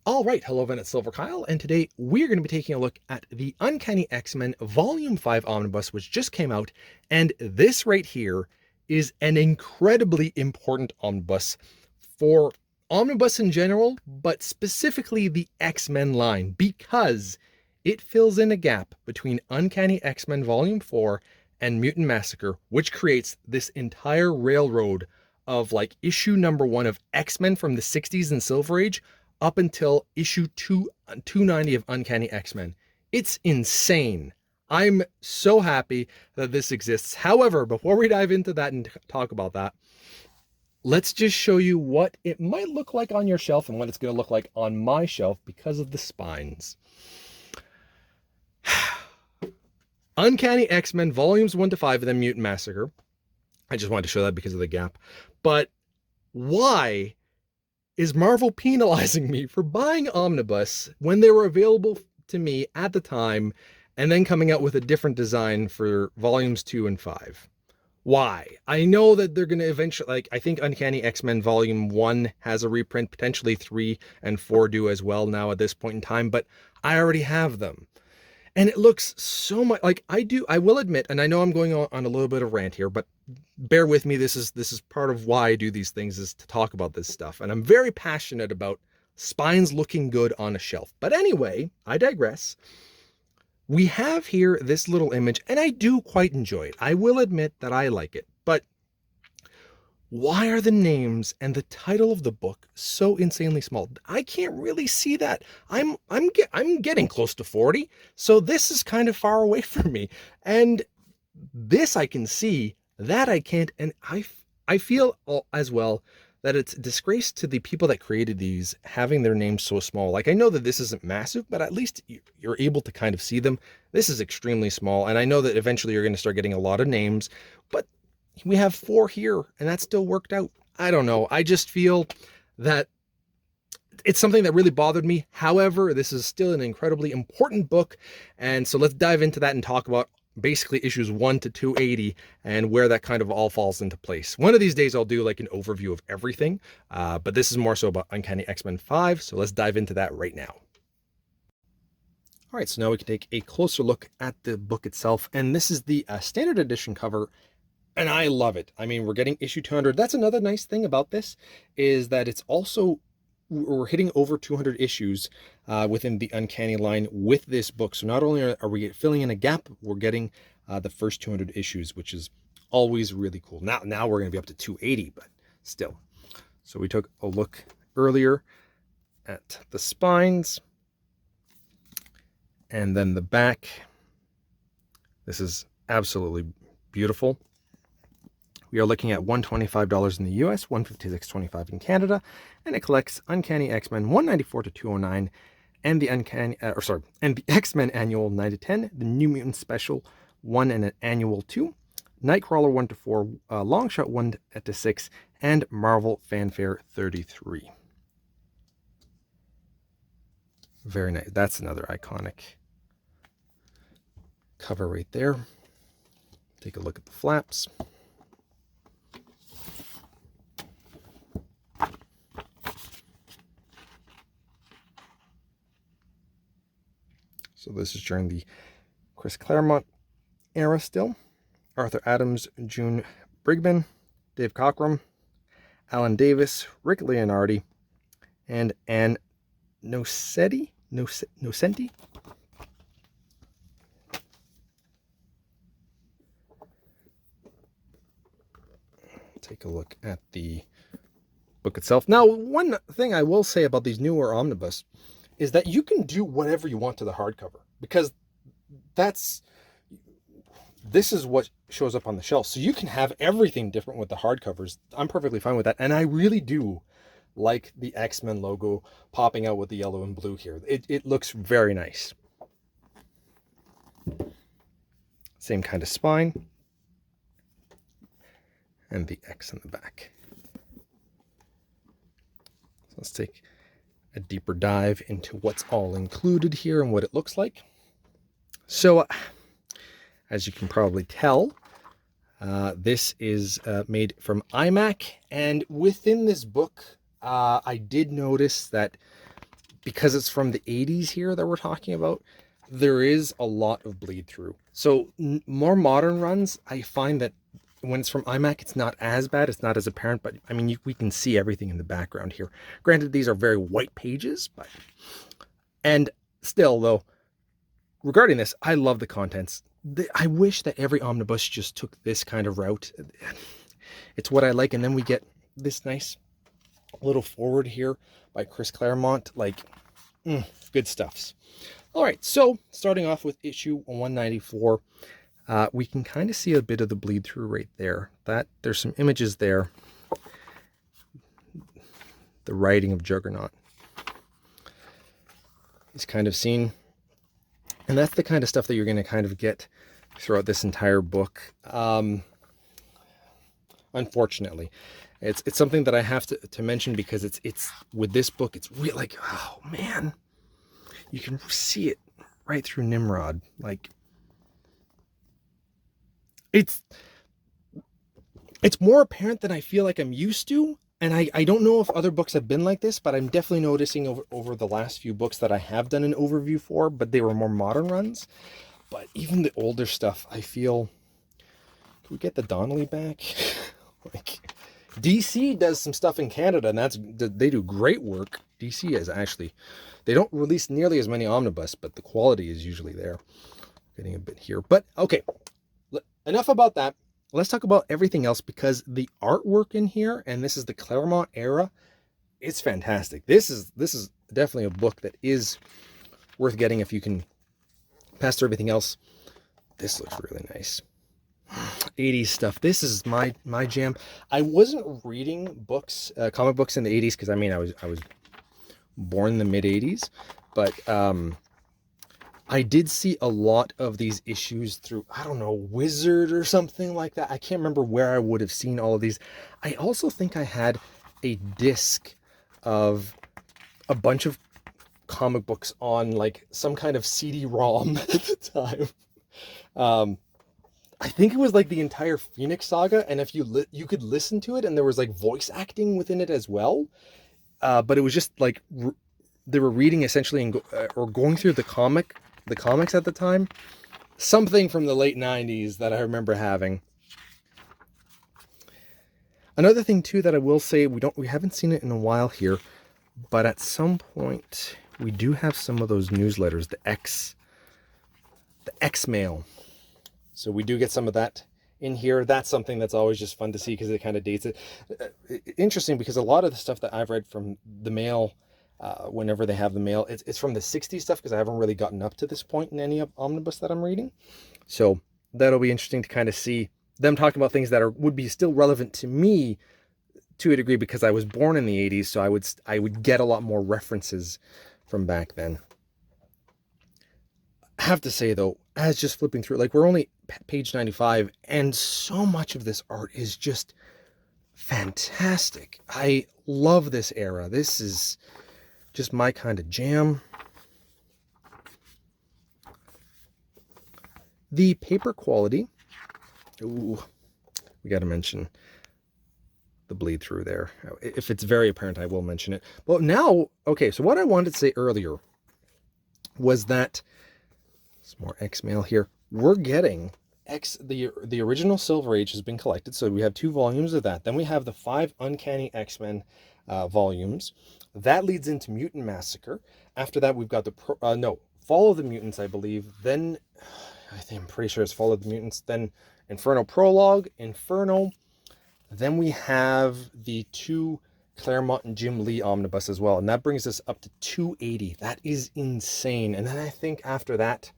All right, hello, it's Silverkyle, and today we're going to be taking a look at the Uncanny X-Men Volume 5 Omnibus, which just came out, and this right here is an incredibly important omnibus for omnibus in general, but specifically the X-Men line, because it fills in a gap between Uncanny X-Men Volume 4 and Mutant Massacre, which creates this entire railroad of like issue number 1 of X-Men from the 60s and Silver Age up until issue 290 of Uncanny X-Men. It's insane. I'm so happy that this exists. However, before we dive into that and talk about that, let's just show you what it might look like on your shelf and what it's going to look like on my shelf because of the spines. Uncanny X-Men Volumes 1 to 5 of the Mutant Massacre. I just wanted to show that because of the gap. But why is Marvel penalizing me for buying Omnibus when they were available to me at the time and then coming out with a different design for volumes 2 and 5? Why? I know that they're going to eventually, like, I think Uncanny X-Men Volume 1 has a reprint, potentially 3 and 4 do as well now at this point in time, but I already have them. And it looks so much like I will admit, and I know I'm going on a little bit of rant here, but bear with me. This is part of why I do these things, is to talk about this stuff. And I'm very passionate about spines looking good on a shelf. But anyway, I digress. We have here this little image, and I do quite enjoy it. I will admit that I like it, but why are the names and the title of the book so insanely small? I can't really see that. I'm getting close to 40, so this is kind of far away from me. And this I can see, that I can't, and I feel as well that it's a disgrace to the people that created these having their names so small. Like, I know that this isn't massive, but at least you're able to kind of see them. This is extremely small, and I know that eventually you're going to start getting a lot of names, but we have 4 here, and that still worked out. I don't know. I just feel that it's something that really bothered me. However, this is still an incredibly important book, and so let's dive into that and talk about basically issues 1 to 280 and where that kind of all falls into place. One of these days I'll do like an overview of everything, but this is more so about Uncanny X-Men 5, so let's dive into that right now. All right, so now we can take a closer look at the book itself, and this is the standard edition cover. And I love it. I mean, we're getting issue 200. That's another nice thing about this, is that it's also, we're hitting over 200 issues within the Uncanny line with this book. So not only are we filling in a gap, we're getting the first 200 issues, which is always really cool. Now we're going to be up to 280, but still. So we took a look earlier at the spines and then the back. This is absolutely beautiful. We are looking at $125 in the US, $156.25 in Canada, and it collects Uncanny X-Men 194 to 209, and the and the X-Men Annual 9 to 10, the New Mutant Special 1 and an Annual 2, Nightcrawler 1 to 4, Longshot 1 to 6, and Marvel Fanfare 33. Very nice. That's another iconic cover right there. Take a look at the flaps. So this is during the Chris Claremont era still. Arthur Adams, June Brigman, Dave Cockrum, Alan Davis, Rick Leonardi, and Ann Nocenti. Take a look at the book itself. Now, one thing I will say about these newer omnibus is that you can do whatever you want to the hardcover, because this is what shows up on the shelf. So you can have everything different with the hardcovers. I'm perfectly fine with that. And I really do like the X-Men logo popping out with the yellow and blue here. It looks very nice. Same kind of spine. And the X in the back. So let's take a deeper dive into what's all included here and what it looks like. So, as you can probably tell, this is made from iMac, and within this book, I did notice that because it's from the 80s here that we're talking about, there is a lot of bleed through. So more modern runs, I find that when it's from iMac, it's not as bad. It's not as apparent, but I mean, we can see everything in the background here. Granted, these are very white pages, but, and still though, regarding this, I love the contents. I wish that every omnibus just took this kind of route. It's what I like. And then we get this nice little forward here by Chris Claremont. Like, good stuffs. All right, so starting off with issue 194, we can kind of see a bit of the bleed through right there. That there's some images there. The writing of Juggernaut is kind of seen. And that's the kind of stuff that you're going to kind of get throughout this entire book. Unfortunately, it's something that I have to mention because it's with this book, it's really like, oh man, you can see it right through Nimrod. Like, it's more apparent than I feel like I'm used to. And I don't know if other books have been like this, but I'm definitely noticing over the last few books that I have done an overview for, but they were more modern runs. But even the older stuff, I feel... Can we get the Donnelly back? Like, DC does some stuff in Canada, and they do great work. DC is actually... They don't release nearly as many omnibus, but the quality is usually there. Getting a bit here. But, okay. Enough about that. Let's talk about everything else, because the artwork in here, and this is the Claremont era, it's fantastic. This is definitely a book that is worth getting if you can pass through everything else. This looks really nice. 80s stuff. This is my jam. I wasn't reading books, comic books in the 80s, because I mean I was born in the mid 80s, but I did see a lot of these issues through, I don't know, Wizard or something like that. I can't remember where I would have seen all of these. I also think I had a disc of a bunch of comic books on like some kind of CD-ROM at the time. I think it was like the entire Phoenix Saga, and if you could listen to it, and there was like voice acting within it as well. But it was just like they were reading essentially or going through the comics at the time. Something from the late 90s that I remember having. Another thing too that I will say, we haven't seen it in a while here, but at some point we do have some of those newsletters, the X-Mail. So we do get some of that in here. That's something that's always just fun to see because it kind of dates it. Interesting, because a lot of the stuff that I've read from the mail, whenever they have the mail, it's from the 60s stuff, because I haven't really gotten up to this point in any omnibus that I'm reading. So that'll be interesting to kind of see them talking about things that would be still relevant to me to a degree, because I was born in the 80s, so I would get a lot more references from back then. I have to say though, as just flipping through, like, we're only page 95, and so much of this art is just fantastic. I love this era. This is just my kind of jam. The paper quality. Ooh, we got to mention the bleed through there. If it's very apparent, I will mention it. But now, okay, so what I wanted to say earlier was that, some more X-Mail here, we're getting the original Silver Age has been collected, so we have 2 volumes of that. Then we have the 5 Uncanny X-Men volumes. That leads into Mutant Massacre. After that, we've got the Fall of the Mutants, I believe. Then I'm pretty sure it's Fall of the Mutants. Then Inferno Prologue, Inferno. Then we have the 2 Claremont and Jim Lee omnibus as well, and that brings us up to 280. That is insane. And then I think after that,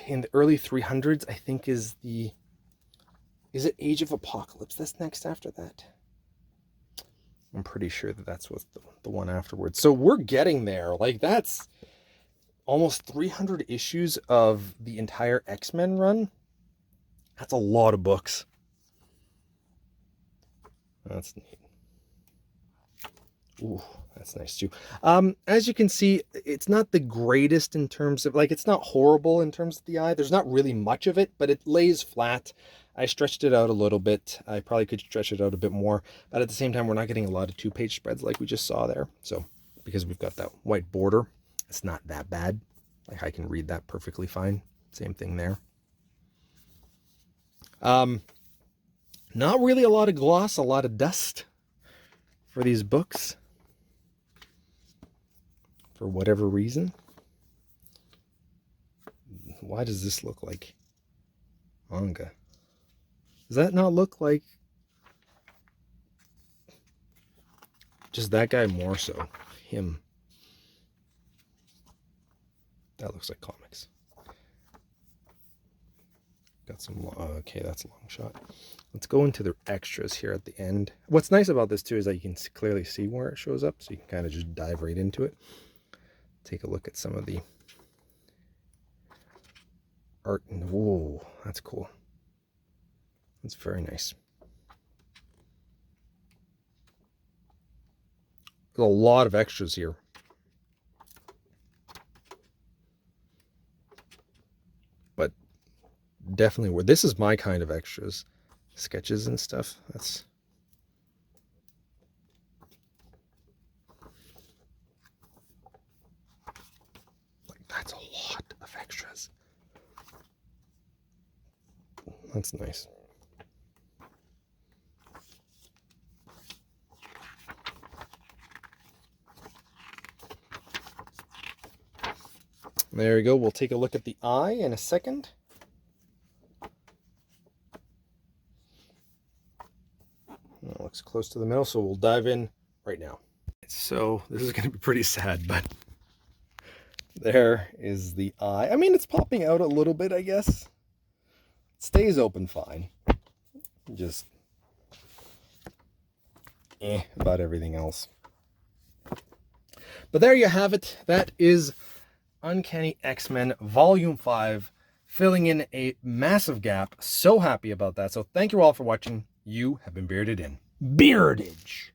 in the early 300s, I think is it Age of Apocalypse that's next after that? I'm pretty sure that's what's the one afterwards. So we're getting there. Like, that's almost 300 issues of the entire X-Men run. That's a lot of books. That's neat. Ooh, that's nice too. As you can see, it's not the greatest in terms of, like, it's not horrible in terms of the eye. There's not really much of it, but it lays flat. I stretched it out a little bit. I probably could stretch it out a bit more, but at the same time, we're not getting a lot of 2-page spreads like we just saw there. So because we've got that white border, it's not that bad. Like I can read that perfectly fine. Same thing there. Not really a lot of gloss, a lot of dust for these books. For whatever reason. Why does this look like manga? Does that not look like just that guy more so? Him. That looks like comics. Got some, okay, that's a long shot. Let's go into the extras here at the end. What's nice about this too is that you can clearly see where it shows up, so you can kind of just dive right into it. Take a look at some of the art. Whoa, that's cool. That's very nice. There's a lot of extras here. But definitely where this is my kind of extras. Sketches and stuff. That's a lot of extras. That's nice. There we go. We'll take a look at the eye in a second. It looks close to the middle, so we'll dive in right now. So this is going to be pretty sad, but there is the eye. I mean, it's popping out a little bit, I guess. It stays open fine. Just about everything else. But there you have it. That is Uncanny X-Men Volume 5, filling in a massive gap. So happy about that. So thank you all for watching. You have been bearded in. Beardage!